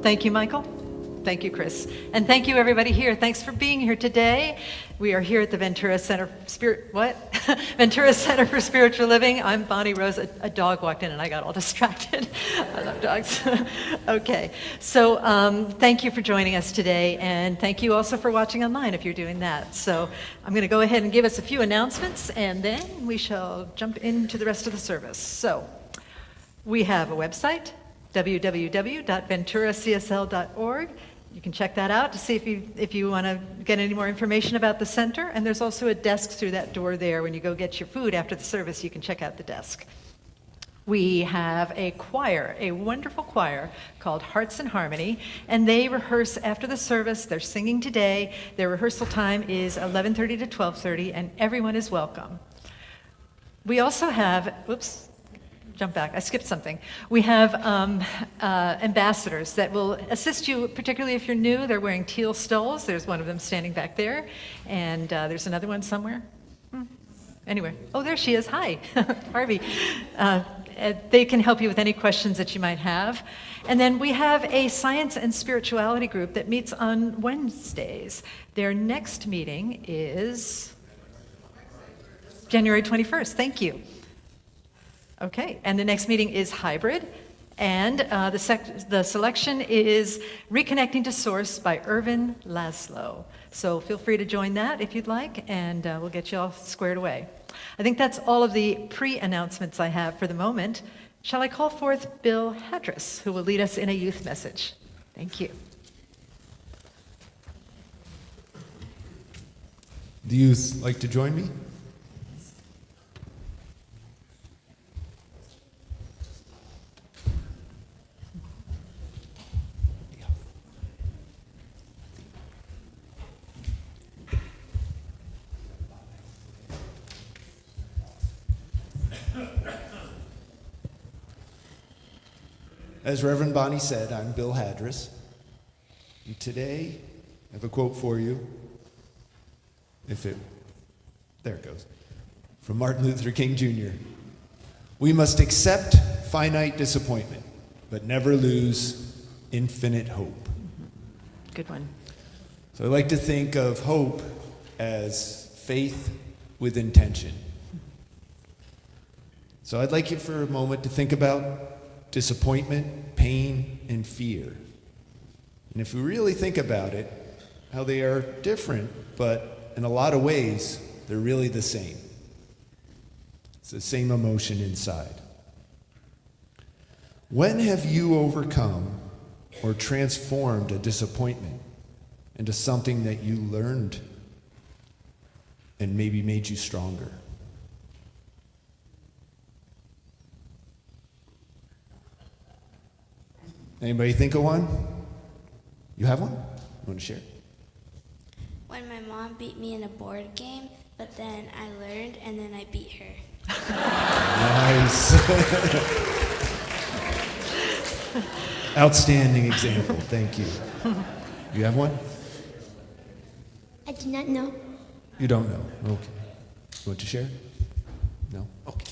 Thank you, Michael. Thank you, Chris. And thank you, everybody here. Thanks for being here today. We are here at the Ventura Center Ventura Center for Spiritual Living. I'm Bonnie Rose. A dog walked in and I got all distracted. I love dogs. Okay. So thank you for joining us today. And thank you also for watching online if you're doing that. So I'm going to go ahead and give us a few announcements and then we shall jump into the rest of the service. So we have a website, www.venturacsl.org. You can check that out to see if you want to get any more information about the center. And there's also a desk through that door there. When you go get your food after the service, you can check out the desk. We have a choir, a wonderful choir called Hearts in Harmony, and they rehearse after the service. They're singing today. Their rehearsal time is 11:30 to 12:30, and everyone is welcome. We also have, jump back, I skipped something. We have ambassadors that will assist you, particularly if you're new. They're wearing teal stoles. There's one of them standing back there, and there's another one somewhere. Anyway, oh, there she is. Hi, Harvey. They can help you with any questions that you might have. And then we have a science and spirituality group that meets on Wednesdays. Their next meeting is January 21st. Thank you. Okay, and the next meeting is hybrid, and the selection is Reconnecting to Source by Irvin Laszlo. So feel free to join that if you'd like, and we'll get you all squared away. I think that's all of the pre-announcements I have for the moment. Shall I call forth Bill Hadris, who will lead us in a youth message? Thank you. Do you like to join me? As Reverend Bonnie said, I'm Bill Hadris. And today, I have a quote for you. There it goes. From Martin Luther King Jr. We must accept finite disappointment, but never lose infinite hope. Good one. So I like to think of hope as faith with intention. So I'd like you for a moment to think about disappointment, pain, and fear. And if we really think about it, how they are different, but in a lot of ways, they're really the same. It's the same emotion inside. When have you overcome or transformed a disappointment into something that you learned and maybe made you stronger? Anybody think of one? You have one? You want to share? When my mom beat me in a board game, but then I learned and then I beat her. Nice. Outstanding example. Thank you. You have one? I do not know. You don't know. Okay. You want to share? No? Okay.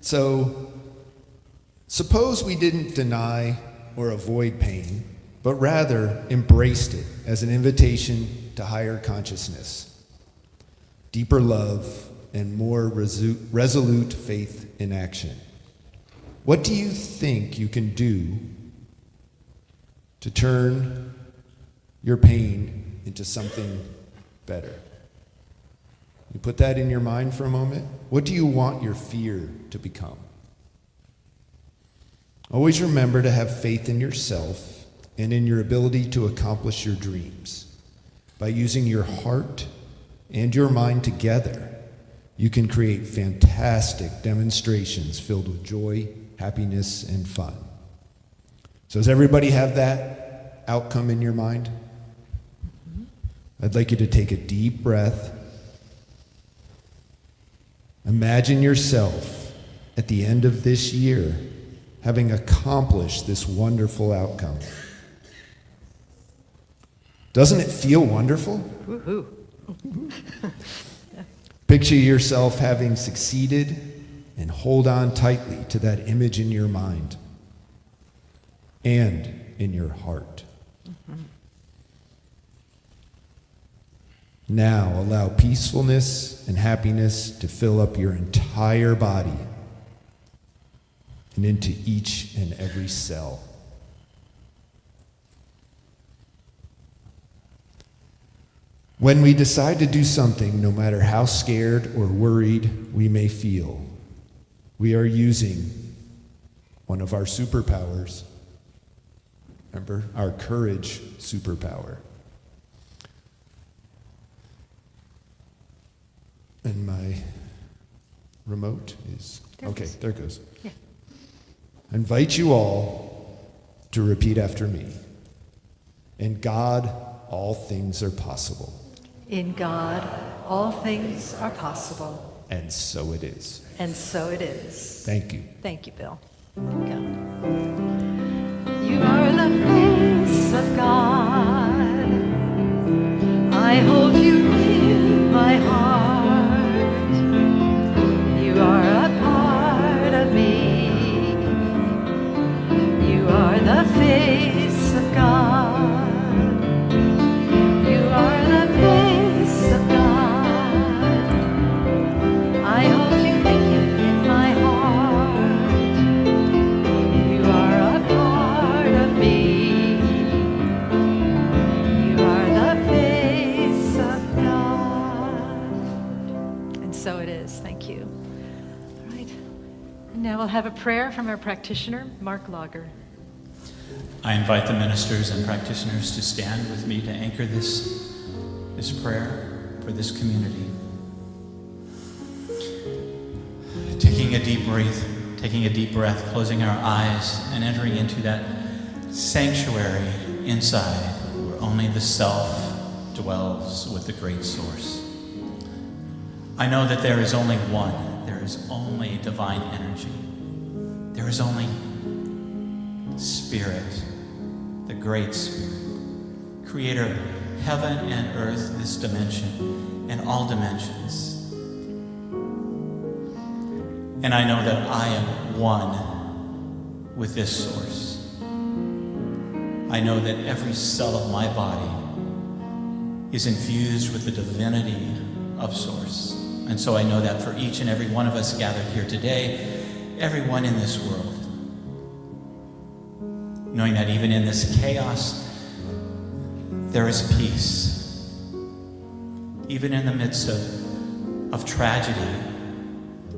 So, suppose we didn't deny or avoid pain, but rather embraced it as an invitation to higher consciousness, deeper love, and more resolute faith in action. What do you think you can do to turn your pain into something better? You put that in your mind for a moment. What do you want your fear to become? Always remember to have faith in yourself and in your ability to accomplish your dreams. By using your heart and your mind together, you can create fantastic demonstrations filled with joy, happiness, and fun. So does everybody have that outcome in your mind? I'd like you to take a deep breath. Imagine yourself at the end of this year having accomplished this wonderful outcome. Doesn't it feel wonderful? Woohoo. Picture yourself having succeeded and hold on tightly to that image in your mind. and in your heart. Now allow peacefulness and happiness to fill up your entire body and into each and every cell. When we decide to do something, no matter how scared or worried we may feel, we are using one of our superpowers. Remember, our courage superpower. And my remote is, okay, there it goes. Yeah. I invite you all to repeat after me. In God, all things are possible. In God, all things are possible. And so it is. And so it is. Thank you. Thank you, Bill. Here we go. You are the face of God. I hold you in my heart. You are a part of me. You are the face of God. You are the face of God. I hold you in my heart. You are a part of me. You are the face of God. And so it is. Thank you. All right. And now we'll have a prayer from our practitioner, Mark Lager. I invite the ministers and practitioners to stand with me to anchor this prayer for this community. Taking a deep breath, closing our eyes, and entering into that sanctuary inside where only the self dwells with the great source. I know that there is only one. There is only divine energy. There is only Spirit, the great Spirit, creator of heaven and earth, this dimension, and all dimensions. And I know that I am one with this source. I know that every cell of my body is infused with the divinity of source. And so I know that for each and every one of us gathered here today, everyone in this world, knowing that even in this chaos, there is peace. Even in the midst of tragedy,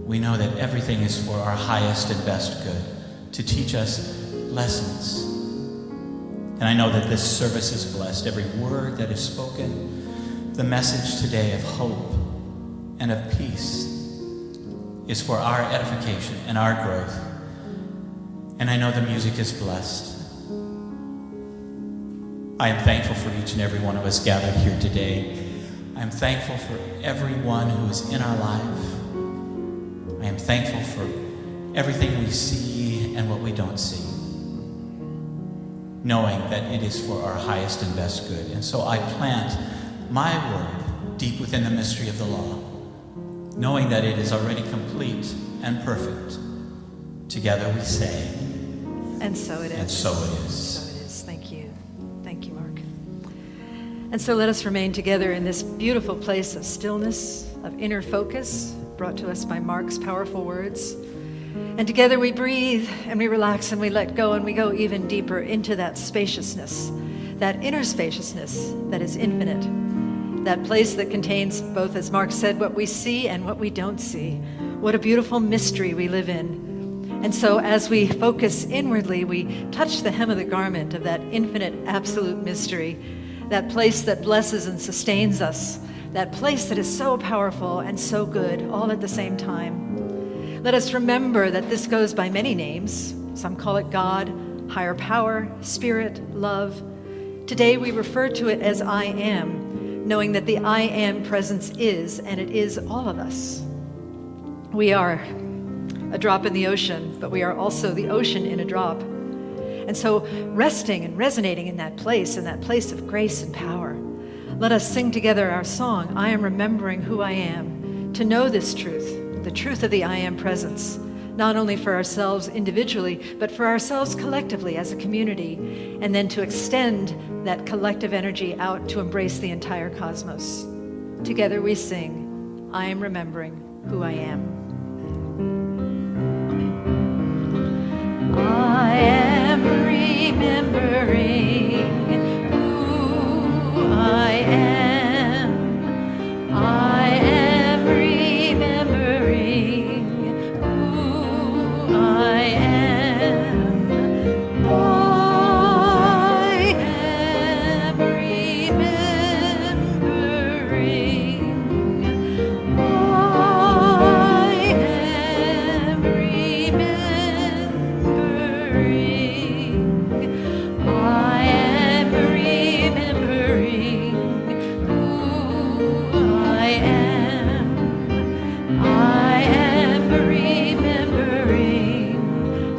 we know that everything is for our highest and best good, to teach us lessons. And I know that this service is blessed. Every word that is spoken, the message today of hope and of peace is for our edification and our growth. And I know the music is blessed. I am thankful for each and every one of us gathered here today. I am thankful for everyone who is in our life. I am thankful for everything we see and what we don't see, knowing that it is for our highest and best good. And so I plant my word deep within the mystery of the law, knowing that it is already complete and perfect. Together we say, And so it is. and so it is. So it is. Thank you. Thank you, Mark. And so let us remain together in this beautiful place of stillness, of inner focus, brought to us by Mark's powerful words. And together we breathe and we relax and we let go and we go even deeper into that spaciousness, that inner spaciousness that is infinite, that place that contains both, as Mark said, what we see and what we don't see. What a beautiful mystery we live in. And so as we focus inwardly, we touch the hem of the garment of that infinite, absolute mystery, that place that blesses and sustains us, that place that is so powerful and so good, all at the same time. Let us remember that this goes by many names. Some call it God, higher power, spirit, love. Today we refer to it as I am, knowing that the I am presence is, and it is all of us. We are a drop in the ocean, but we are also the ocean in a drop. And so resting and resonating in that place of grace and power, let us sing together our song, I am remembering who I am, to know this truth, the truth of the I am presence, not only for ourselves individually, but for ourselves collectively as a community, and then to extend that collective energy out to embrace the entire cosmos. Together we sing, I am remembering who I am. I am remembering who I am. I am remembering who I am. I am remembering. I am remembering. I am remembering who I am. I am remembering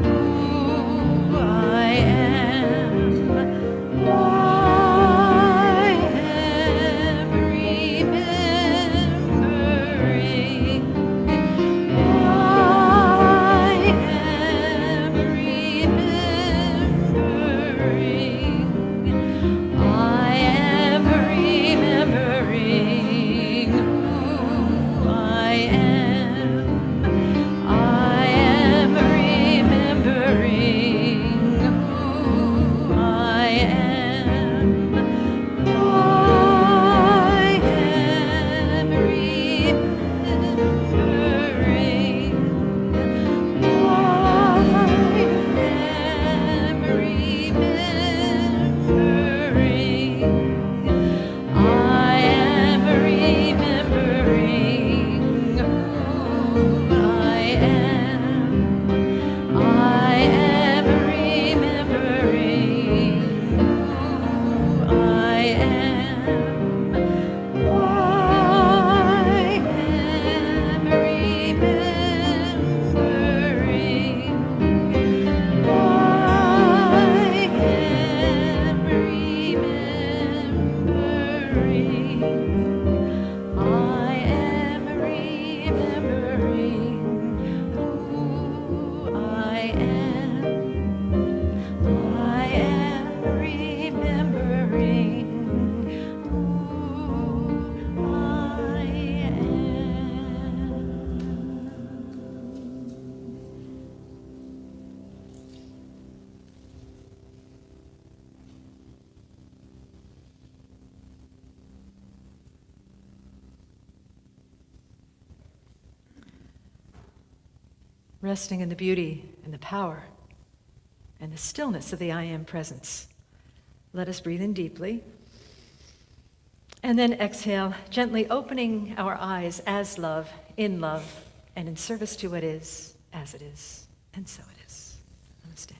who I am. I am remembering. I am remembering who I am. I am remembering who I am. I am remembering. I am remembering who I am. I am remembering who I am. I am remembering. I am remembering. I am remembering who I am. I am remembering who I am. Resting in the beauty and the power and the stillness of the I Am presence. Let us breathe in deeply. And then exhale, gently opening our eyes as love, in love, and in service to what is, as it is, and so it is. Namaste.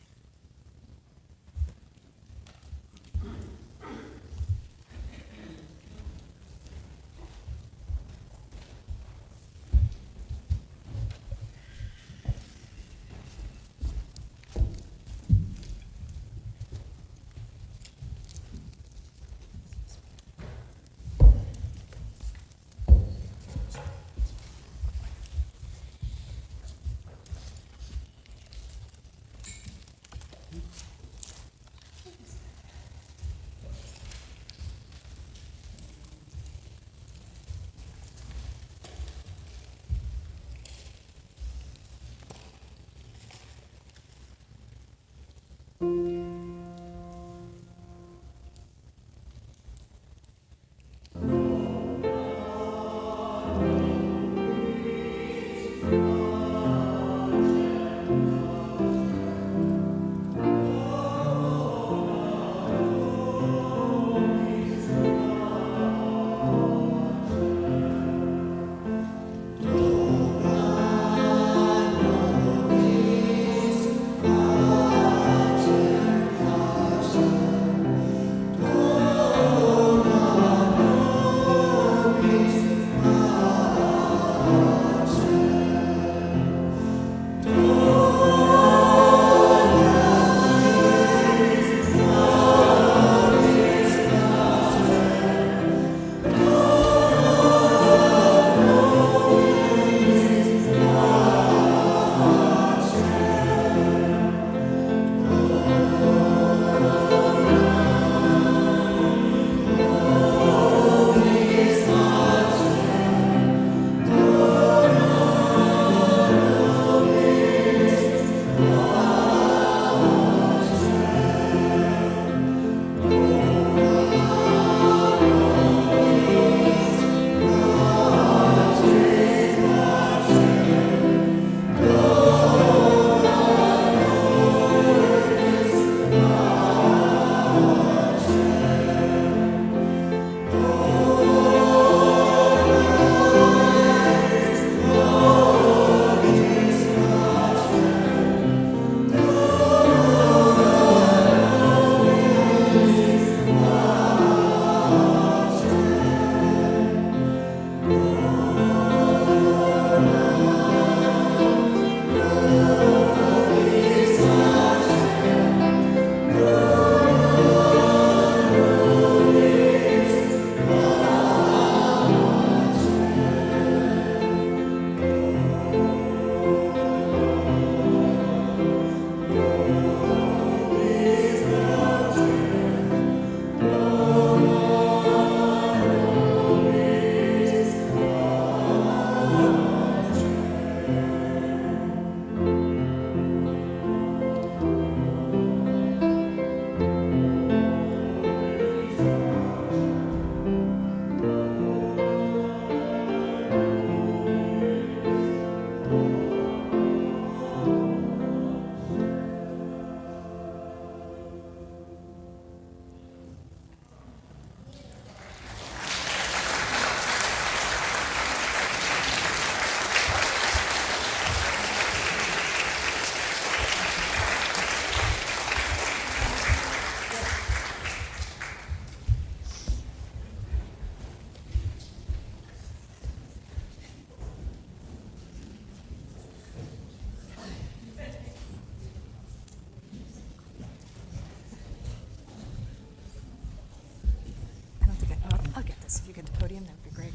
Yes, if you get the podium, that would be great.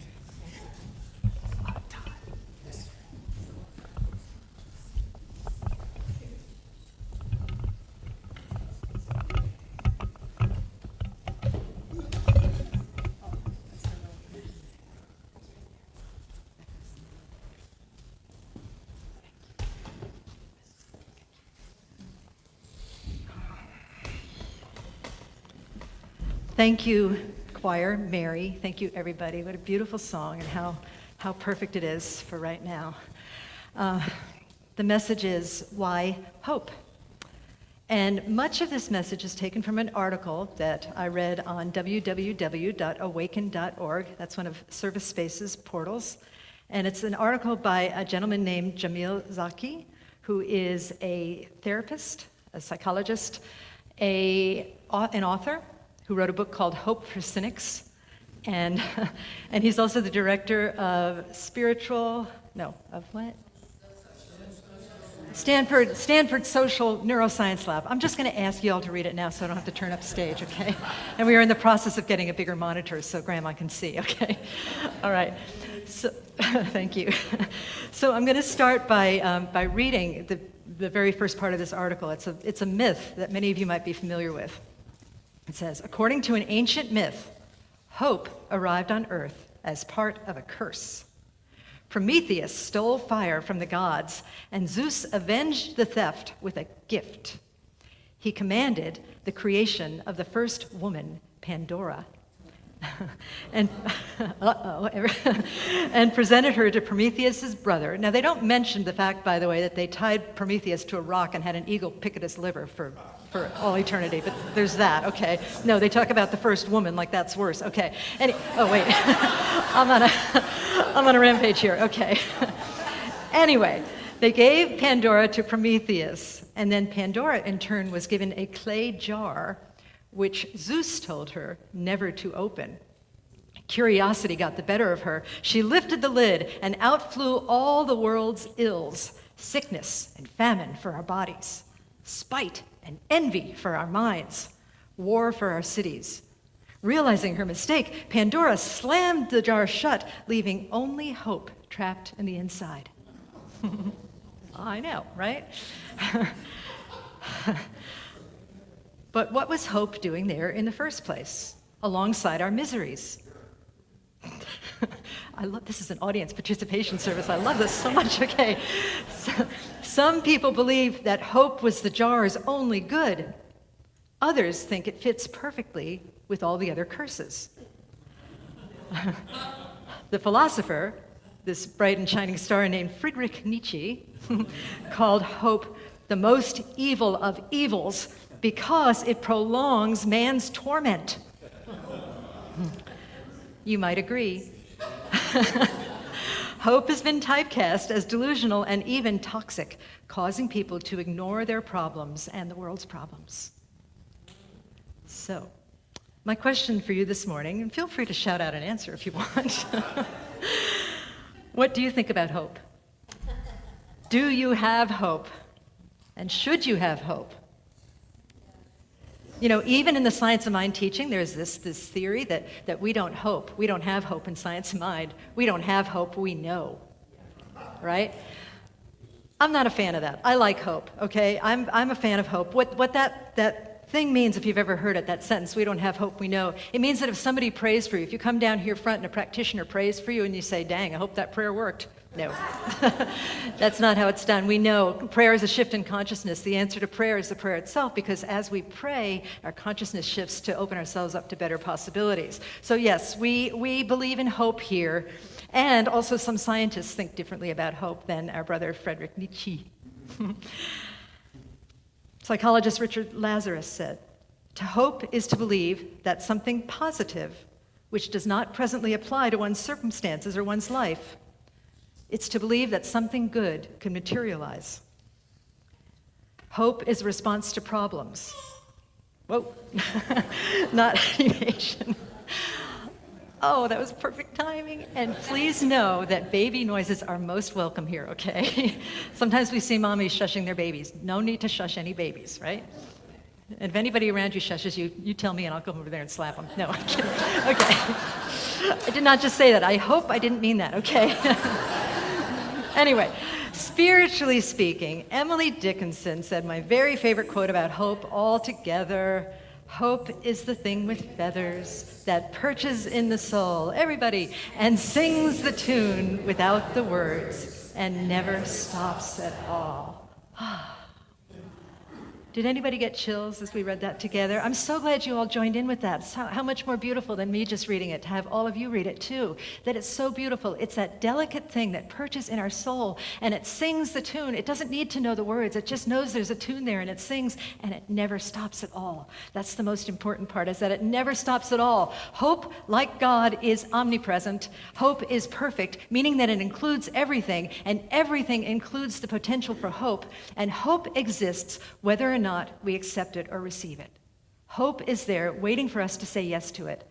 Thank you, choir, Mary. Thank you, everybody. What a beautiful song, and how perfect it is for right now. The message is, why hope? And much of this message is taken from an article that I read on www.awaken.org. That's one of Service Space's portals. And it's an article by a gentleman named Jamil Zaki, who is a therapist, a psychologist, an author, who wrote a book called Hope for Cynics. And he's also the director of Stanford Social Neuroscience Lab. I'm just going to ask you all to read it now so I don't have to turn up stage, okay? And we are in the process of getting a bigger monitor so Grandma can see, okay? All right. So, thank you. So I'm going to start by reading the very first part of this article. It's a myth that many of you might be familiar with. It says, according to an ancient myth, hope arrived on earth as part of a curse. Prometheus stole fire from the gods, and Zeus avenged the theft with a gift. He commanded the creation of the first woman, Pandora, and and presented her to Prometheus' brother. Now, they don't mention the fact, by the way, that they tied Prometheus to a rock and had an eagle pick at his liver for all eternity, but there's that, okay. No, they talk about the first woman like that's worse, okay. Oh, wait, I'm on a rampage here, okay. Anyway, they gave Pandora to Prometheus, and then Pandora, in turn, was given a clay jar, which Zeus told her never to open. Curiosity got the better of her. She lifted the lid, and out flew all the world's ills, sickness and famine for our bodies, spite and envy for our minds, war for our cities. Realizing her mistake, Pandora slammed the jar shut, leaving only hope trapped in the inside. I know, right? But what was hope doing there in the first place, alongside our miseries? This is an audience participation service. I love this so much. Okay. Some people believe that hope was the jar's only good. Others think it fits perfectly with all the other curses. The philosopher, this bright and shining star named Friedrich Nietzsche, called hope the most evil of evils because it prolongs man's torment. You might agree. Hope has been typecast as delusional and even toxic, causing people to ignore their problems and the world's problems. So, my question for you this morning, and feel free to shout out an answer if you want. What do you think about hope? Do you have hope? And should you have hope? You know, even in the Science of Mind teaching, there's this theory that we don't hope. We don't have hope in Science of Mind. We don't have hope, we know. Right? I'm not a fan of that. I like hope, okay? I'm a fan of hope. What that thing means, if you've ever heard it, that sentence, we don't have hope, we know, it means that if somebody prays for you, if you come down here front and a practitioner prays for you and you say, dang, I hope that prayer worked. No. That's not how it's done. We know prayer is a shift in consciousness. The answer to prayer is the prayer itself, because as we pray, our consciousness shifts to open ourselves up to better possibilities. So yes, we believe in hope here, and also some scientists think differently about hope than our brother Friedrich Nietzsche. Psychologist Richard Lazarus said, "To hope is to believe that something positive, which does not presently apply to one's circumstances or one's life, it's to believe that something good can materialize. Hope is a response to problems." Whoa, not animation. Oh, that was perfect timing. And please know that baby noises are most welcome here, okay? Sometimes we see mommies shushing their babies. No need to shush any babies, right? And if anybody around you shushes you, you tell me and I'll go over there and slap them. No, I'm kidding. Okay. I did not just say that. I hope I didn't mean that, okay? Anyway, spiritually speaking, Emily Dickinson said my very favorite quote about hope altogether. Hope is the thing with feathers that perches in the soul, everybody, and sings the tune without the words and never stops at all. Did anybody get chills as we read that together? I'm so glad you all joined in with that. How much more beautiful than me just reading it, to have all of you read it too. That it's so beautiful. It's that delicate thing that perches in our soul and it sings the tune. It doesn't need to know the words. It just knows there's a tune there and it sings and it never stops at all. That's the most important part, is that it never stops at all. Hope, like God, is omnipresent. Hope is perfect, meaning that it includes everything, and everything includes the potential for hope. And hope exists whether or not we accept it or receive it. Hope is there waiting for us to say yes to it,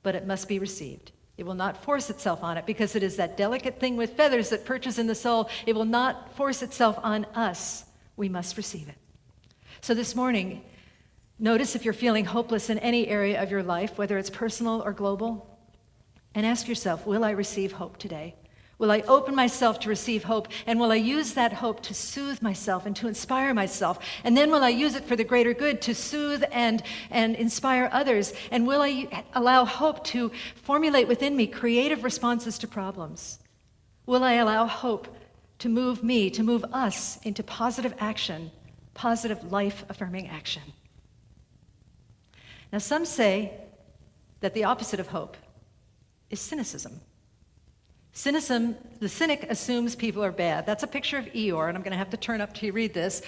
but it must be received. It will not force itself on it because it is that delicate thing with feathers that perches in the soul. It will not force itself on us. We must receive it. So this morning, notice if you're feeling hopeless in any area of your life, whether it's personal or global, and ask yourself, will I receive hope today? Will I open myself to receive hope? And will I use that hope to soothe myself and to inspire myself? And then will I use it for the greater good to soothe and inspire others? And will I allow hope to formulate within me creative responses to problems? Will I allow hope to move me, to move us into positive action, positive life-affirming action? Now, some say that the opposite of hope is cynicism. Cynicism, the cynic assumes people are bad. That's a picture of Eeyore, and I'm going to have to turn up till you read this.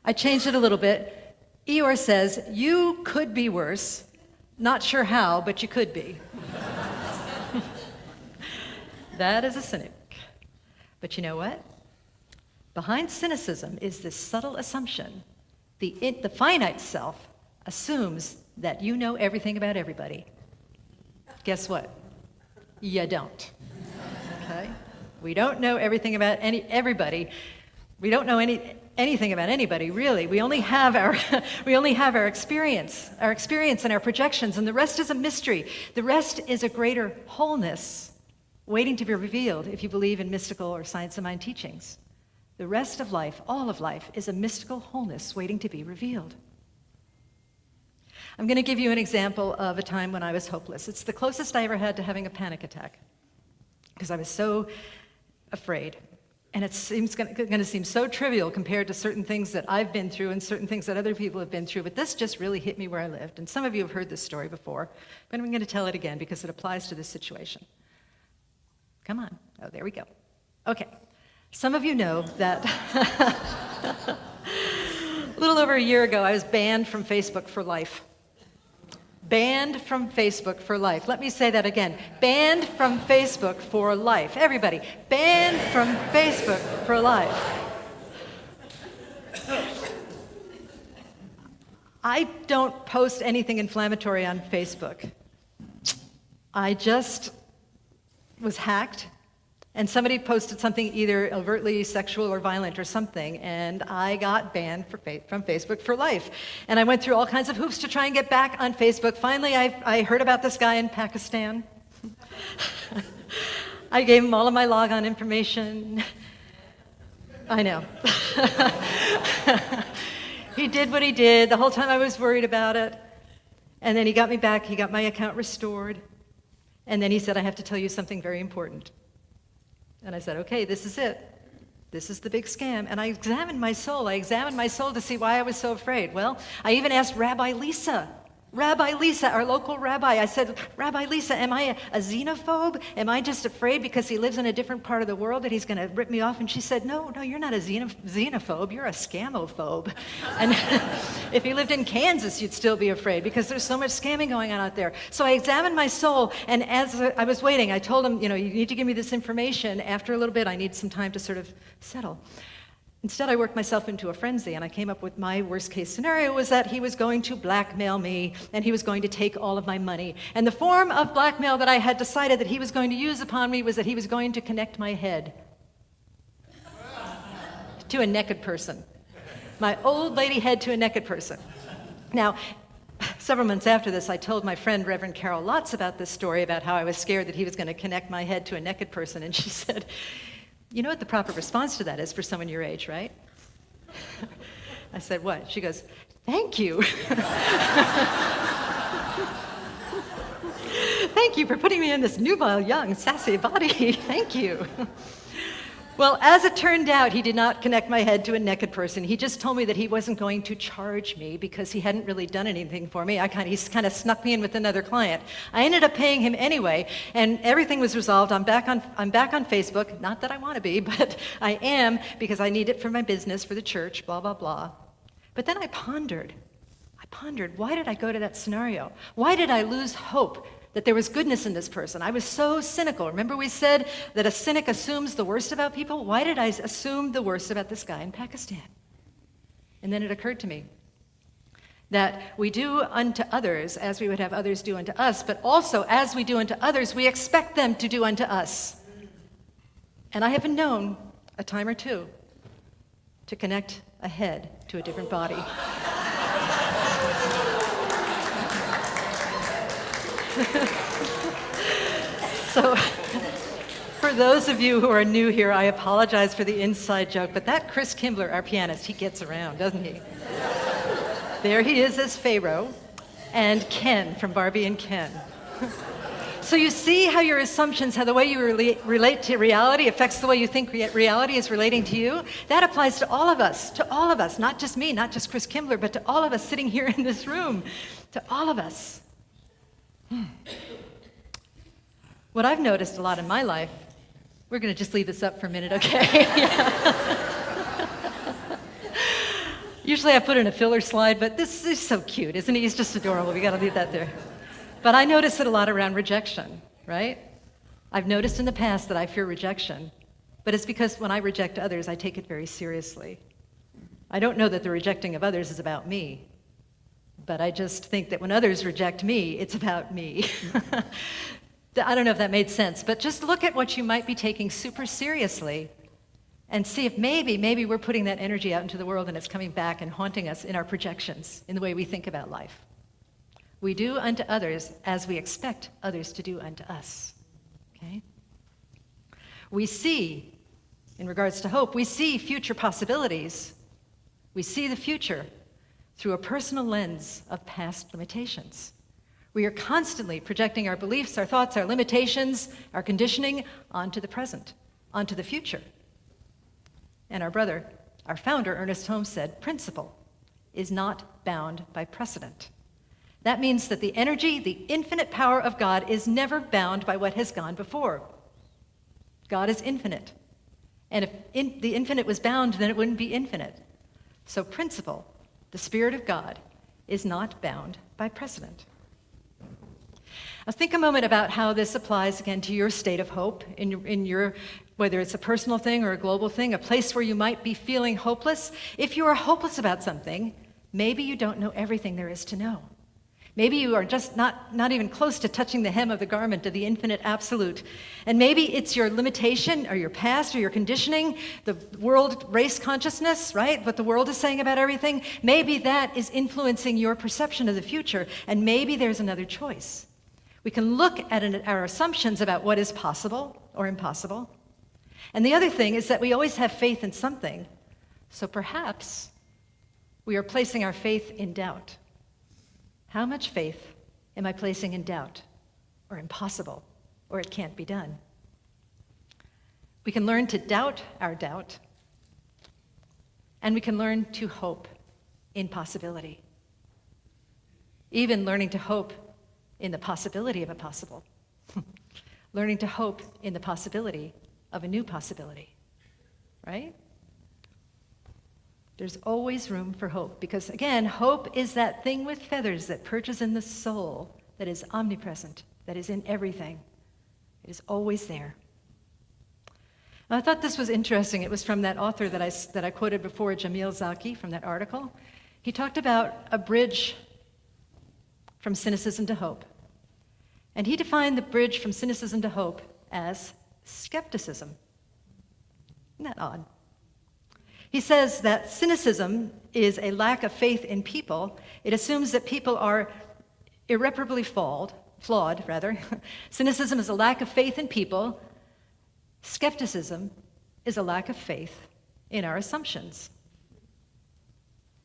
I changed it a little bit. Eeyore says, you could be worse. Not sure how, but you could be. That is a cynic. But you know what? Behind cynicism is this subtle assumption. The finite self assumes that you know everything about everybody. Guess what? You don't. Okay? We don't know everything about everybody. We don't know anything about anybody, really. We only have our experience and our projections, and the rest is a mystery. The rest is a greater wholeness waiting to be revealed if you believe in mystical or science of mind teachings. The rest of life, all of life, is a mystical wholeness waiting to be revealed. I'm going to give you an example of a time when I was hopeless. It's the closest I ever had to having a panic attack because I was so afraid. And it seems going to seem so trivial compared to certain things that I've been through and certain things that other people have been through, but this just really hit me where I lived. And some of you have heard this story before, but I'm going to tell it again because it applies to this situation. Come on. Oh, there we go. Okay. Some of you know that a little over a year ago, I was banned from Facebook for life. Banned from Facebook for life. Let me say that again. Banned from Facebook for life. Everybody, banned from Facebook for life. I don't post anything inflammatory on Facebook. I just was hacked, and somebody posted something either overtly sexual or violent or something, and I got banned from Facebook for life. And I went through all kinds of hoops to try and get back on Facebook. Finally, I heard about this guy in Pakistan. I gave him all of my logon information. I know. He did what he did. The whole time I was worried about it. And then he got me back. He got my account restored. And then he said, I have to tell you something very important. And I said, okay, this is it. This is the big scam. And I examined my soul. I examined my soul to see why I was so afraid. Well, I even asked Rabbi Lisa, our local rabbi. I said, Rabbi Lisa, am I a xenophobe? Am I just afraid because he lives in a different part of the world that he's going to rip me off? And she said, no, you're not a xenophobe. You're a scamophobe. And if you lived in Kansas, you'd still be afraid because there's so much scamming going on out there. So I examined my soul, and as I was waiting, I told him, you need to give me this information. After a little bit, I need some time to sort of settle. Instead, I worked myself into a frenzy, and I came up with my worst-case scenario was that he was going to blackmail me, and he was going to take all of my money. And the form of blackmail that I had decided that he was going to use upon me was that he was going to connect my head to a naked person. my old lady head to a naked person. Now, several months after this, I told my friend Reverend Carol Lotz about this story, about how I was scared that he was going to connect my head to a naked person, and she said, you know what the proper response to that is for someone your age, right? I said, what? She goes, thank you. Thank you for putting me in this nubile, young, sassy body. Thank you. Well, as it turned out, he did not connect my head to a naked person. He just told me that he wasn't going to charge me because he hadn't really done anything for me. He kind of snuck me in with another client. I ended up paying him anyway, and everything was resolved. I'm back on Facebook. Not that I want to be, but I am, because I need it for my business, for the church, blah, blah, blah. But then I pondered, why did I go to that scenario? Why did I lose hope that there was goodness in this person? I was so cynical. Remember we said that a cynic assumes the worst about people? Why did I assume the worst about this guy in Pakistan? And then it occurred to me that we do unto others as we would have others do unto us, but also as we do unto others, we expect them to do unto us. And I have been known a time or two to connect a head to a different body. So, for those of you who are new here, I apologize for the inside joke, but that Chris Kimbler, our pianist, he gets around, doesn't he? There he is as Pharaoh, and Ken from Barbie and Ken. So you see how your assumptions, how the way you relate to reality affects the way you think reality is relating to you? That applies to all of us, not just me, not just Chris Kimbler, but to all of us sitting here in this room, to all of us. What I've noticed a lot in my life, we're going to just leave this up for a minute, okay? Usually I put in a filler slide, but this is so cute, isn't he? He's just adorable. We got to leave that there. But I notice it a lot around rejection, right? I've noticed in the past that I fear rejection, but it's because when I reject others, I take it very seriously. I don't know that the rejecting of others is about me, but I just think that when others reject me, it's about me. I don't know if that made sense, but just look at what you might be taking super seriously and see if maybe we're putting that energy out into the world and it's coming back and haunting us in our projections, in the way we think about life. We do unto others as we expect others to do unto us, okay? We see, in regards to hope, we see future possibilities. We see the future through a personal lens of past limitations. We are constantly projecting our beliefs, our thoughts, our limitations, our conditioning onto the present, onto the future. And our founder, Ernest Holmes, said, principle is not bound by precedent. That means that the energy, the infinite power of God is never bound by what has gone before. God is infinite. And if the infinite was bound, then it wouldn't be infinite. So principle, the Spirit of God, is not bound by precedent. Now think a moment about how this applies again to your state of hope, in your, whether it's a personal thing or a global thing, a place where you might be feeling hopeless. If you are hopeless about something, maybe you don't know everything there is to know. Maybe you are just not even close to touching the hem of the garment of the infinite absolute. And maybe it's your limitation or your past or your conditioning, the world race consciousness, right? What the world is saying about everything. Maybe that is influencing your perception of the future, and maybe there's another choice. We can look at our assumptions about what is possible or impossible. And the other thing is that we always have faith in something. So perhaps we are placing our faith in doubt. How much faith am I placing in doubt or impossible or it can't be done? We can learn to doubt our doubt, and we can learn to hope in possibility. Even learning to hope in the possibility of a possible. Learning to hope in the possibility of a new possibility, right? There's always room for hope because, again, hope is that thing with feathers that perches in the soul, that is omnipresent, that is in everything. It is always there. Now, I thought this was interesting. It was from that author that I quoted before, Jamil Zaki, from that article. He talked about a bridge from cynicism to hope. And he defined the bridge from cynicism to hope as skepticism. Isn't that odd? He says that cynicism is a lack of faith in people. It assumes that people are irreparably flawed. Cynicism is a lack of faith in people. Skepticism is a lack of faith in our assumptions.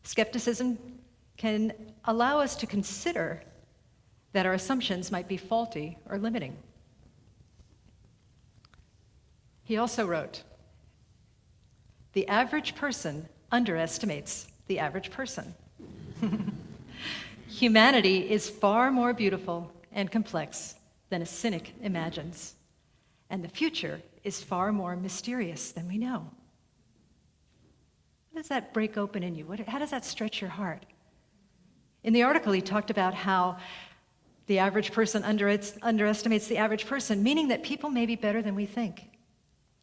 Skepticism can allow us to consider that our assumptions might be faulty or limiting. He also wrote, "The average person underestimates the average person." Humanity is far more beautiful and complex than a cynic imagines, and the future is far more mysterious than we know. How does that break open in you? How does that stretch your heart? In the article, he talked about how the average person underestimates the average person, meaning that people may be better than we think,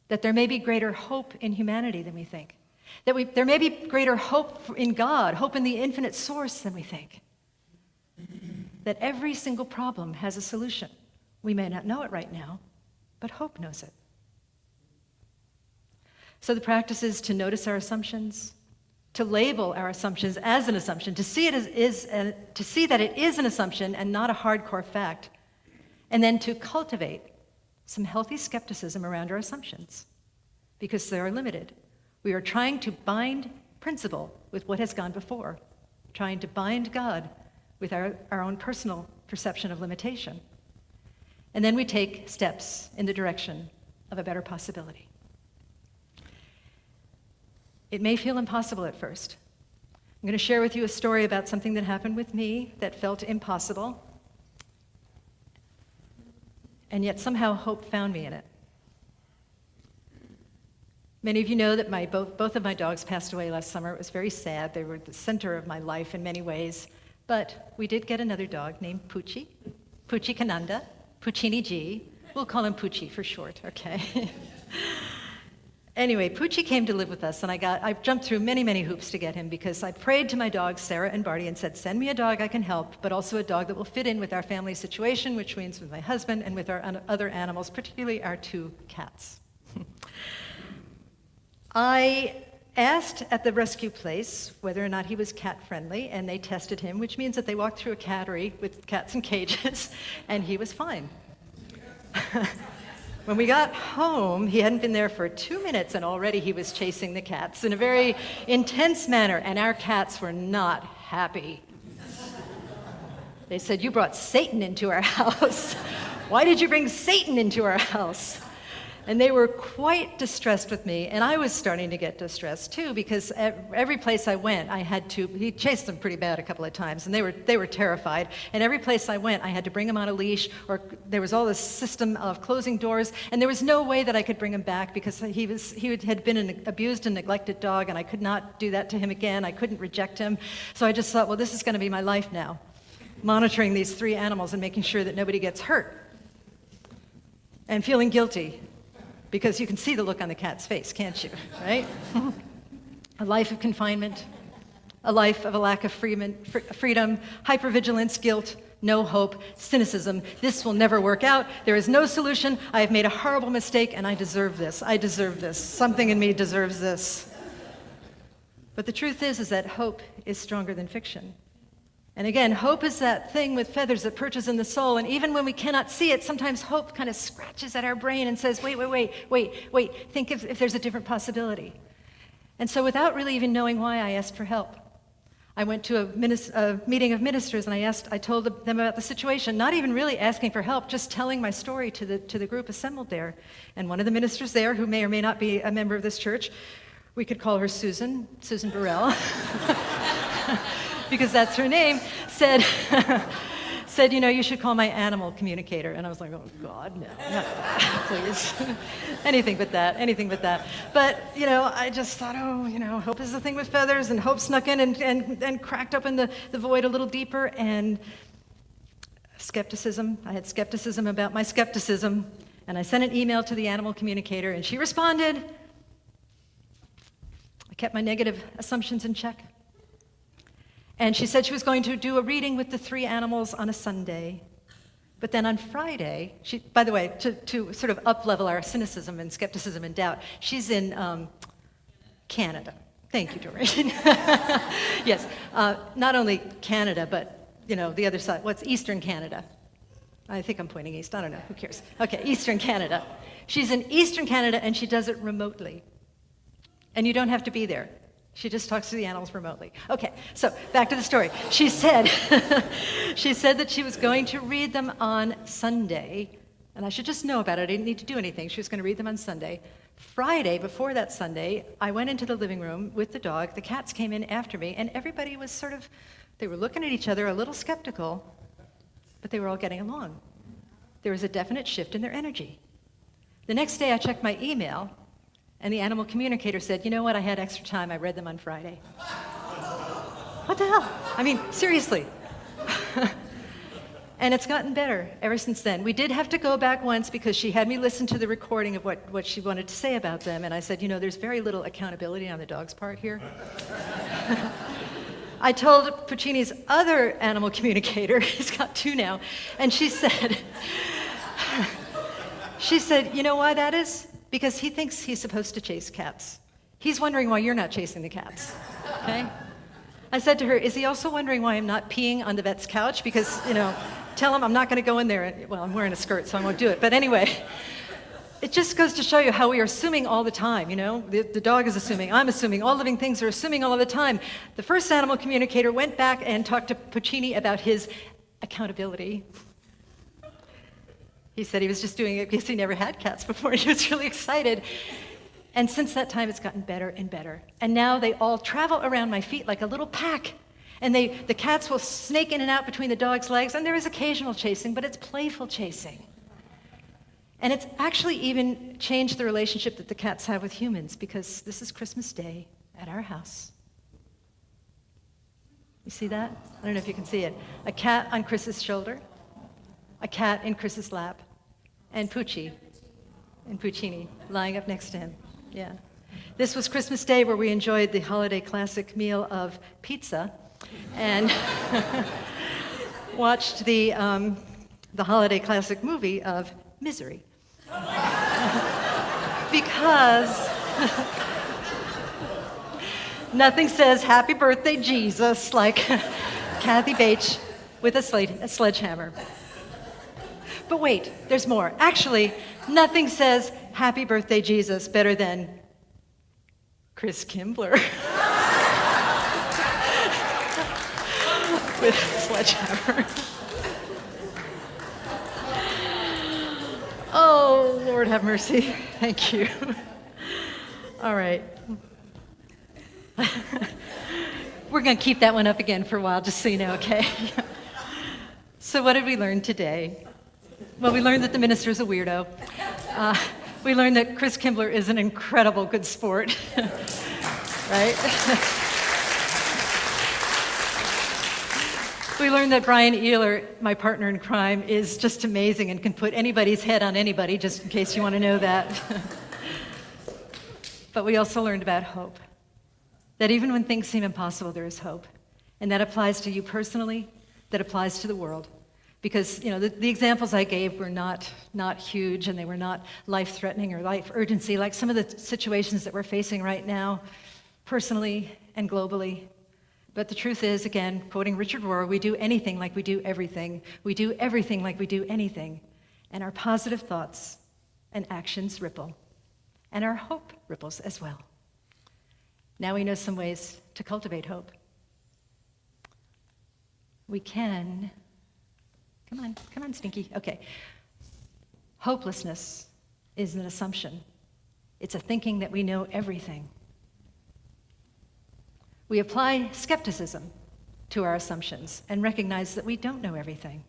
that there may be greater hope in humanity than we think, that there may be greater hope in God, hope in the infinite source than we think, that every single problem has a solution. We may not know it right now, but hope knows it. So the practice is to notice our assumptions, to label our assumptions as an assumption, to see that it is an assumption and not a hardcore fact, and then to cultivate some healthy skepticism around our assumptions, because they are limited. We are trying to bind principle with what has gone before, trying to bind God with our own personal perception of limitation. And then we take steps in the direction of a better possibility. It may feel impossible at first. I'm going to share with you a story about something that happened with me that felt impossible, and yet somehow hope found me in it. Many of you know that both of my dogs passed away last summer. It was very sad. They were the center of my life in many ways. But we did get another dog named Poochie Kananda, Puccini G. We'll call him Poochie for short, okay? Anyway, Poochie came to live with us, and I jumped through many, many hoops to get him because I prayed to my dogs, Sarah and Barty, and said, send me a dog I can help, but also a dog that will fit in with our family situation, which means with my husband and with our other animals, particularly our 2 cats. I asked at the rescue place whether or not he was cat-friendly, and they tested him, which means that they walked through a cattery with cats in cages, and he was fine. When we got home, he hadn't been there for 2 minutes, and already he was chasing the cats in a very intense manner, and our cats were not happy. They said, "You brought Satan into our house. Why did you bring Satan into our house?" And they were quite distressed with me, and I was starting to get distressed too, because every place I went, he chased them pretty bad a couple of times, and they were terrified. And every place I went, I had to bring him on a leash, or there was all this system of closing doors, and there was no way that I could bring him back because he had been an abused and neglected dog, and I could not do that to him again. I couldn't reject him. So I just thought, well, this is going to be my life now, monitoring these 3 animals and making sure that nobody gets hurt, and feeling guilty. Because you can see the look on the cat's face, can't you, right? A life of confinement, a life of a lack of freedom, hypervigilance, guilt, no hope, cynicism. This will never work out. There is no solution. I have made a horrible mistake, and I deserve this. I deserve this. Something in me deserves this. But the truth is that hope is stronger than fiction. And again, hope is that thing with feathers that perches in the soul, and even when we cannot see it, sometimes hope kind of scratches at our brain and says, wait, think if there's a different possibility. And so without really even knowing why, I asked for help. I went to a meeting of ministers, and I told them about the situation, not even really asking for help, just telling my story to the group assembled there. And one of the ministers there, who may or may not be a member of this church, we could call her Susan Burrell, because that's her name, said, you should call my animal communicator. And I was like, oh, God, no, not that, please. Anything but that. But, I just thought, hope is the thing with feathers, and hope snuck in and cracked open the void a little deeper, and skepticism. I had skepticism about my skepticism, and I sent an email to the animal communicator, and she responded. I kept my negative assumptions in check. And she said she was going to do a reading with the 3 animals on a Sunday. But then on Friday, by the way, to sort of up-level our cynicism and skepticism and doubt, she's in Canada. Thank you, Doreen. Yes, not only Canada, but, the other side. What's Eastern Canada? I think I'm pointing east. I don't know. Who cares? Okay, Eastern Canada. She's in Eastern Canada, and she does it remotely. And you don't have to be there. She just talks to the animals remotely. Okay, so back to the story. She said, she said that she was going to read them on Sunday, and I should just know about it. I didn't need to do anything. She was going to read them on Sunday. Friday, before that Sunday, I went into the living room with the dog. The cats came in after me, and everybody was they were looking at each other a little skeptical, but they were all getting along. There was a definite shift in their energy. The next day, I checked my email, and the animal communicator said, you know what, I had extra time, I read them on Friday. What the hell? I mean, seriously. And it's gotten better ever since then. We did have to go back once because she had me listen to the recording of what she wanted to say about them, and I said, there's very little accountability on the dog's part here. I told Puccini's other animal communicator, he's got 2 now, and she said, you know why that is? Because he thinks he's supposed to chase cats. He's wondering why you're not chasing the cats, okay? I said to her, is he also wondering why I'm not peeing on the vet's couch? Because, tell him I'm not gonna go in there. Well, I'm wearing a skirt, so I won't do it. But anyway, it just goes to show you how we are assuming all the time, The dog is assuming, I'm assuming, all living things are assuming all of the time. The first animal communicator went back and talked to Puccini about his accountability. He said he was just doing it because he never had cats before, and he was really excited. And since that time, it's gotten better and better. And now they all travel around my feet like a little pack. And the cats will snake in and out between the dog's legs, and there is occasional chasing, but it's playful chasing. And it's actually even changed the relationship that the cats have with humans, because this is Christmas Day at our house. You see that? I don't know if you can see it. A cat on Chris's shoulder, a cat in Chris's lap, and Pucci and Puccini lying up next to him. Yeah. This was Christmas Day, where we enjoyed the holiday classic meal of pizza and watched the holiday classic movie of Misery. Because nothing says happy birthday, Jesus, like Kathy Bates with a sledgehammer. But wait, there's more. Actually, nothing says happy birthday, Jesus better than Chris Kimbler with a sledgehammer. Oh, Lord have mercy. Thank you. All right. We're going to keep that one up again for a while, just so you know, okay? So what did we learn today? Well, we learned that the minister's a weirdo. We learned that Chris Kimbler is an incredible good sport, right? We learned that Brian Ehler, my partner in crime, is just amazing and can put anybody's head on anybody, just in case you want to know that. But we also learned about hope, that even when things seem impossible, there is hope. And that applies to you personally, that applies to the world. Because the examples I gave were not huge, and they were not life-threatening or life urgency, like some of the situations that we're facing right now, personally and globally. But the truth is, again, quoting Richard Rohr, we do anything like we do everything. We do everything like we do anything. And our positive thoughts and actions ripple. And our hope ripples as well. Now we know some ways to cultivate hope. We can... Come on, Stinky. Okay. Hopelessness is an assumption. It's a thinking that we know everything. We apply skepticism to our assumptions and recognize that we don't know everything.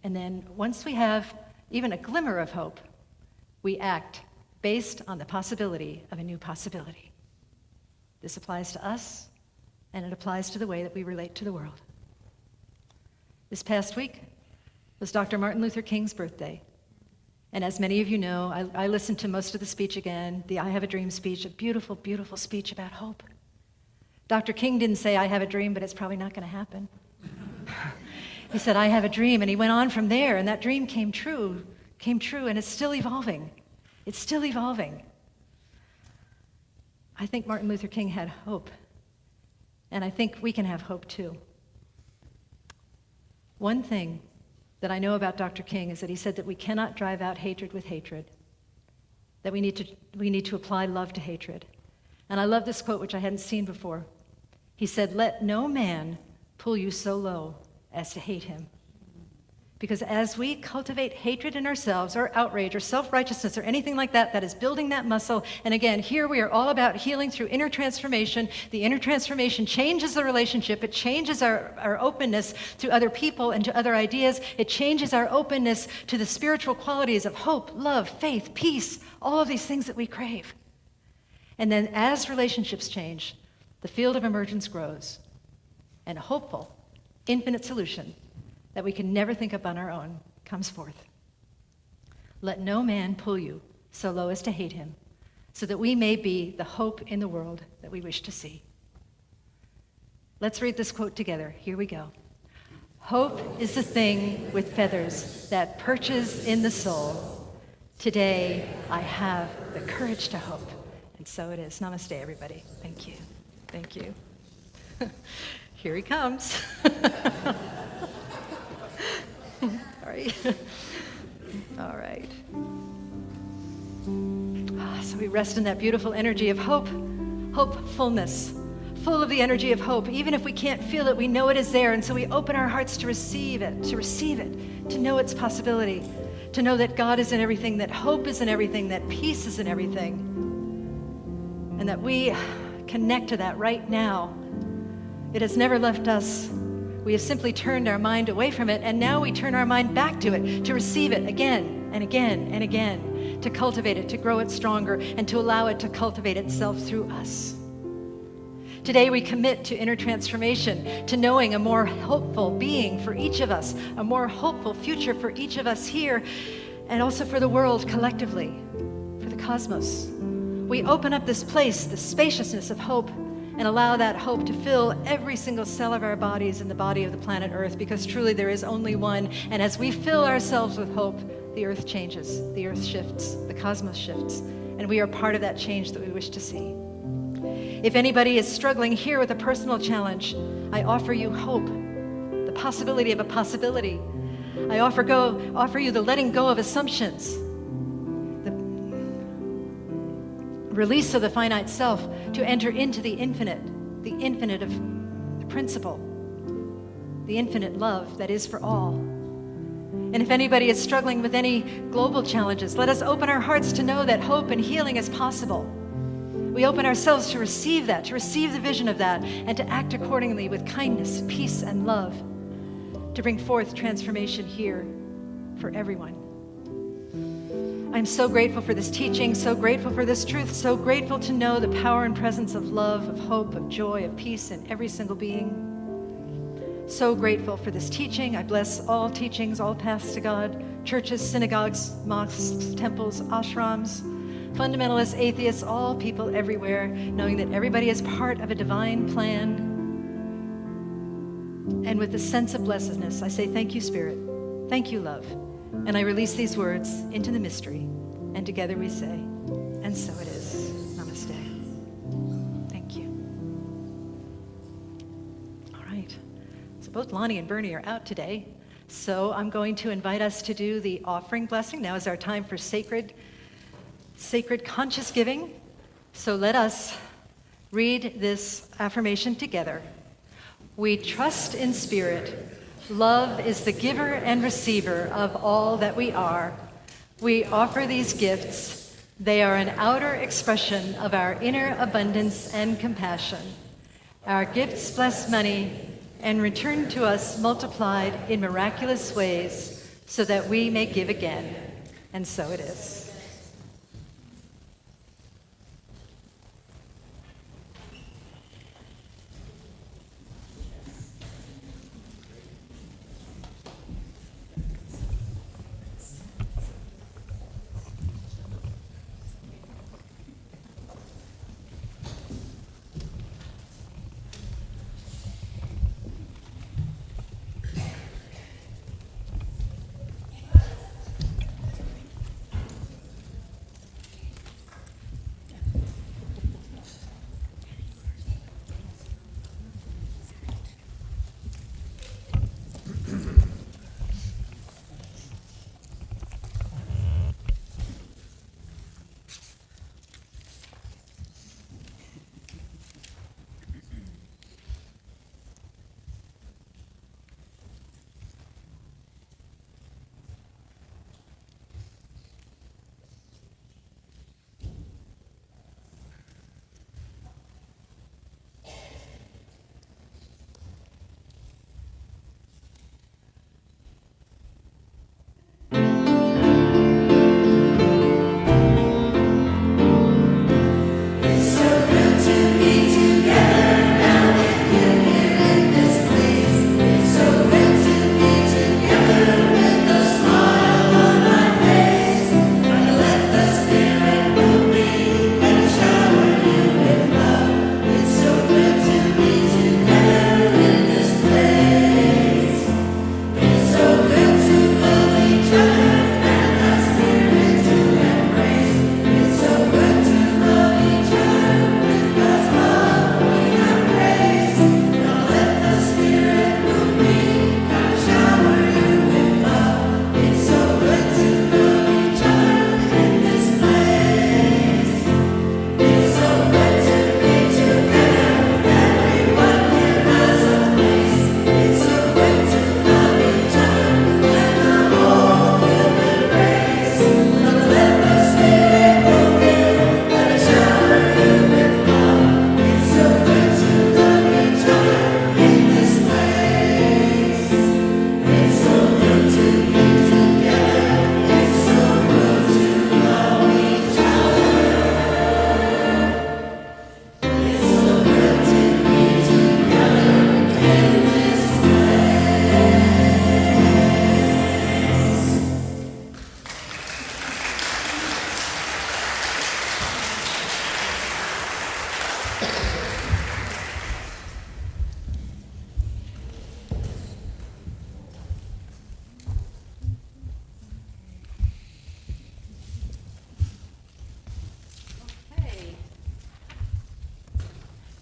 And then once we have even a glimmer of hope, we act based on the possibility of a new possibility. This applies to us, and it applies to the way that we relate to the world. This past week was Dr. Martin Luther King's birthday. And as many of you know, I listened to most of the speech again, the I Have a Dream speech, a beautiful, beautiful speech about hope. Dr. King didn't say, I have a dream, but it's probably not going to happen. He said, I have a dream, and he went on from there, and that dream came true, and it's still evolving. It's still evolving. I think Martin Luther King had hope. And I think we can have hope too. One thing that I know about Dr. King is that he said that we cannot drive out hatred with hatred, that we need to apply love to hatred. And I love this quote, which I hadn't seen before. He said, "Let no man pull you so low as to hate him." Because as we cultivate hatred in ourselves, or outrage, or self-righteousness, or anything like that, that is building that muscle. And again, here we are all about healing through inner transformation. The inner transformation changes the relationship. It changes our openness to other people and to other ideas. It changes our openness to the spiritual qualities of hope, love, faith, peace, all of these things that we crave. And then as relationships change, the field of emergence grows, and a hopeful, infinite solution that we can never think of on our own comes forth. Let no man pull you so low as to hate him, so that we may be the hope in the world that we wish to see. Let's read this quote together. Here we go. Hope is the thing with feathers that perches in the soul. Today I have the courage to hope. And so it is. Namaste, everybody. Thank you. Thank you. Here he comes. Sorry. All right. So we rest in that beautiful energy of hope, hopefulness, full of the energy of hope. Even if we can't feel it, we know it is there. And so we open our hearts to receive it, to know its possibility, to know that God is in everything, that hope is in everything, that peace is in everything, and that we connect to that right now. It has never left us. We have simply turned our mind away from it, and now we turn our mind back to it, to receive it again and again and again, to cultivate it, to grow it stronger, and to allow it to cultivate itself through us. Today we commit to inner transformation, to knowing a more hopeful being for each of us, a more hopeful future for each of us here, and also for the world collectively, for the cosmos. We open up this place, the spaciousness of hope, and allow that hope to fill every single cell of our bodies in the body of the planet Earth, because truly there is only one. And as we fill ourselves with hope, the earth changes, the earth shifts, the cosmos shifts, and we are part of that change that we wish to see. If anybody is struggling here with a personal challenge, I offer you hope, the possibility of a possibility. I offer you the letting go of assumptions, the release of the finite self to enter into the infinite of the principle, the infinite love that is for all. And if anybody is struggling with any global challenges, let us open our hearts to know that hope and healing is possible. We open ourselves to receive that, to receive the vision of that, and to act accordingly with kindness, peace, and love, to bring forth transformation here for everyone. I'm so grateful for this teaching, so grateful for this truth, so grateful to know the power and presence of love, of hope, of joy, of peace in every single being. So grateful for this teaching. I bless all teachings, all paths to God, churches, synagogues, mosques, temples, ashrams, fundamentalists, atheists, all people everywhere, knowing that everybody is part of a divine plan. And with the sense of blessedness, I say thank you, Spirit. Thank you, love. And I release these words into the mystery. And together we say, and so it is. Namaste. Thank you. All right. So both Lonnie and Bernie are out today. So I'm going to invite us to do the offering blessing. Now is our time for sacred conscious giving. So let us read this affirmation together. We trust in spirit. Love is the giver and receiver of all that we are. We offer these gifts. They are an outer expression of our inner abundance and compassion. Our gifts bless many and return to us multiplied in miraculous ways so that we may give again. And so it is.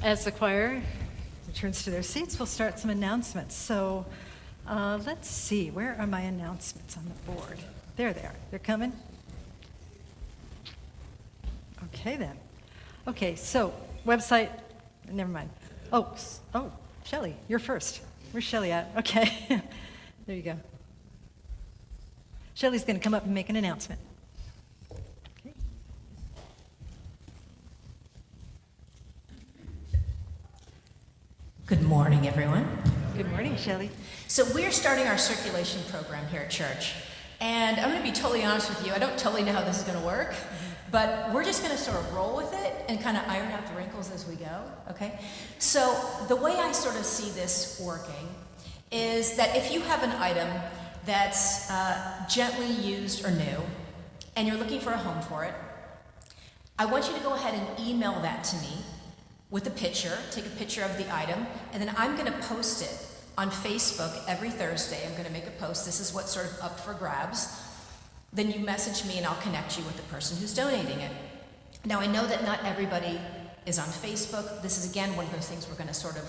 As the choir returns to their seats, we'll start some announcements. So let's see, where are my announcements on the board? There they are. They're coming? Okay then. Okay, so website, never mind. Oh, Shelley, you're first. Where's Shelley at? Okay, there you go. Shelley's going to come up and make an announcement. Okay. Good morning, everyone. Good morning, Shelley. So we're starting our circulation program here at church. And I'm going to be totally honest with you, I don't totally know how this is going to work, but we're just going to sort of roll with it and kind of iron out the wrinkles as we go, okay? So the way I sort of see this working is that if you have an item that's gently used or new, and you're looking for a home for it, I want you to go ahead and email that to me with a picture, take a picture of the item, and then I'm going to post it on Facebook every Thursday. I'm going to make a post. This is what's sort of up for grabs. Then you message me and I'll connect you with the person who's donating it. Now, I know that not everybody is on Facebook. This is, again, one of those things we're going to sort of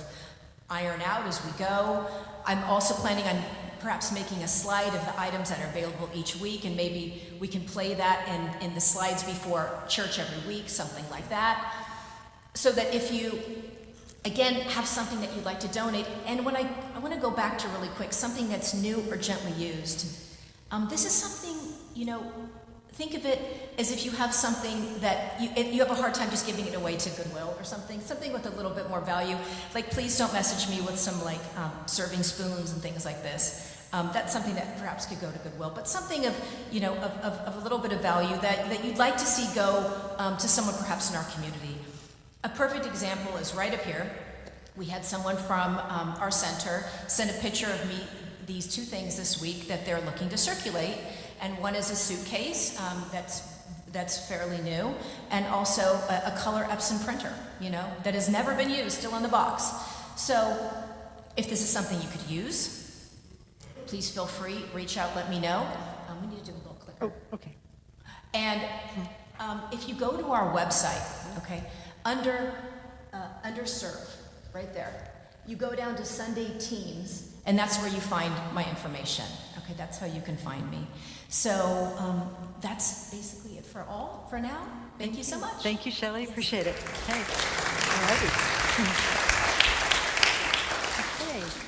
iron out as we go. I'm also planning on perhaps making a slide of the items that are available each week, and maybe we can play that in the slides before church every week, something like that. So that if you, again, have something that you'd like to donate, and when I want to go back to really quick, something that's new or gently used. This is something, think of it as if you have something that you have a hard time just giving it away to Goodwill or something with a little bit more value. Like, please don't message me with some serving spoons and things like this. That's something that perhaps could go to Goodwill, but something of a little bit of value that you'd like to see go to someone perhaps in our community. A perfect example is right up here. We had someone from our center send a picture of me, these two things this week that they're looking to circulate, and one is a suitcase that's fairly new, and also a color Epson printer, that has never been used, still in the box. So if this is something you could use, please feel free, reach out, let me know. We need to do a little clicker. Oh, okay. And if you go to our website, okay, under serve, right there, you go down to Sunday Teams, and that's where you find my information. Okay, that's how you can find me. So that's basically it for now. Thank you so much. Thank you, Shelley. Appreciate it. Okay. All righty. Okay.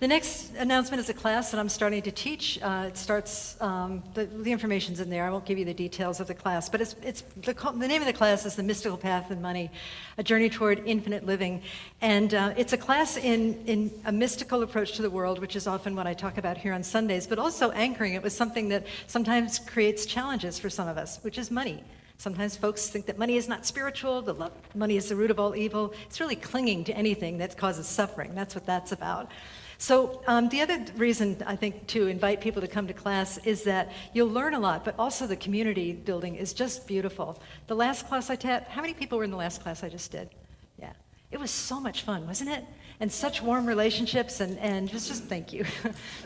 The next announcement is a class that I'm starting to teach. It starts, the information's in there. I won't give you the details of the class, but the name of the class is The Mystical Path in Money, A Journey Toward Infinite Living. And it's a class in a mystical approach to the world, which is often what I talk about here on Sundays, but also anchoring it with something that sometimes creates challenges for some of us, which is money. Sometimes folks think that money is not spiritual, money is the root of all evil. It's really clinging to anything that causes suffering. That's what that's about. So the other reason, I think, to invite people to come to class is that you'll learn a lot, but also the community building is just beautiful. The last class I taught, how many people were in the last class I just did? Yeah. It was so much fun, wasn't it? And such warm relationships, and just thank you.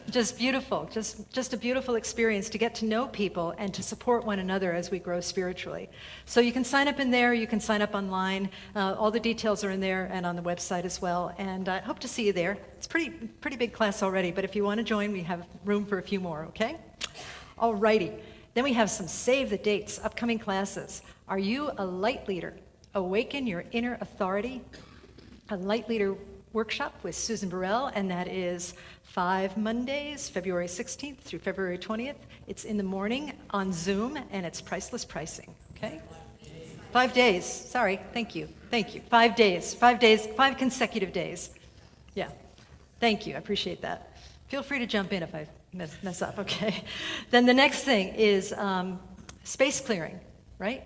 Just beautiful, just a beautiful experience to get to know people and to support one another as we grow spiritually. So you can sign up in there, you can sign up online. All the details are in there and on the website as well. And I hope to see you there. It's pretty big class already, but if you want to join, we have room for a few more, okay? All righty. Then we have some save the dates, upcoming classes. Are you a light leader? Awaken your inner authority. A light leader workshop with Susan Burrell, and that is 5 Mondays, February 16th through February 20th. It's in the morning on Zoom, and it's priceless pricing, okay? 5 days, sorry, thank you. 5 days, 5 consecutive days. Yeah, thank you, I appreciate that. Feel free to jump in if I mess up, okay? Then the next thing is space clearing, right?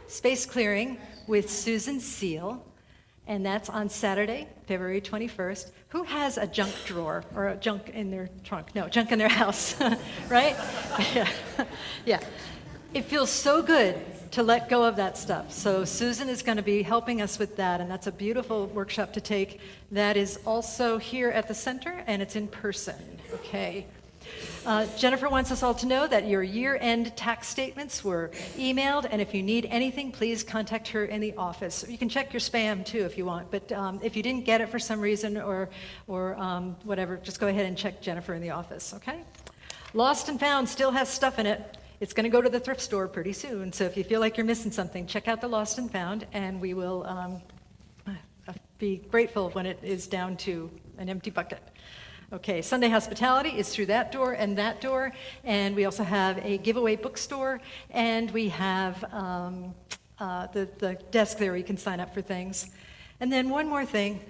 Space clearing with Susan Seal. And that's on Saturday, February 21st. Who has a junk drawer or a junk in their trunk? No, junk in their house, right? Yeah. It feels so good to let go of that stuff. So Susan is going to be helping us with that, and that's a beautiful workshop to take. That is also here at the center, and it's in person, okay? Jennifer wants us all to know that your year-end tax statements were emailed, and if you need anything, please contact her in the office. You can check your spam too if you want, but if you didn't get it for some reason or whatever, just go ahead and check Jennifer in the office, okay? Lost and Found still has stuff in it. It's going to go to the thrift store pretty soon, so if you feel like you're missing something, check out the Lost and Found, and we will be grateful when it is down to an empty bucket. Okay, Sunday Hospitality is through that door, and we also have a giveaway bookstore, and we have the desk there where you can sign up for things. And then one more thing,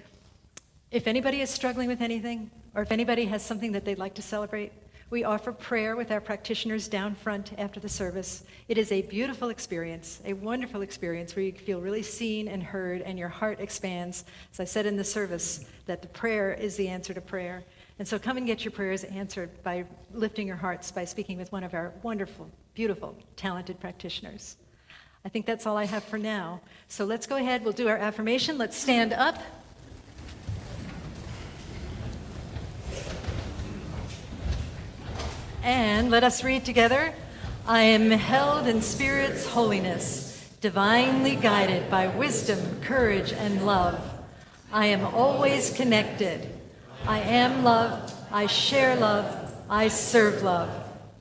if anybody is struggling with anything, or if anybody has something that they'd like to celebrate, we offer prayer with our practitioners down front after the service. It is a beautiful experience, a wonderful experience where you feel really seen and heard and your heart expands. As I said in the service, that the prayer is the answer to prayer. And so come and get your prayers answered by lifting your hearts, by speaking with one of our wonderful, beautiful, talented practitioners. I think that's all I have for now. So let's go ahead, we'll do our affirmation. Let's stand up. And let us read together. I am held in Spirit's holiness, divinely guided by wisdom, courage, and love. I am always connected. I am love. I share love. I serve love.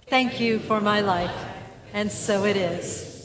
Thank you for my life. And so it is.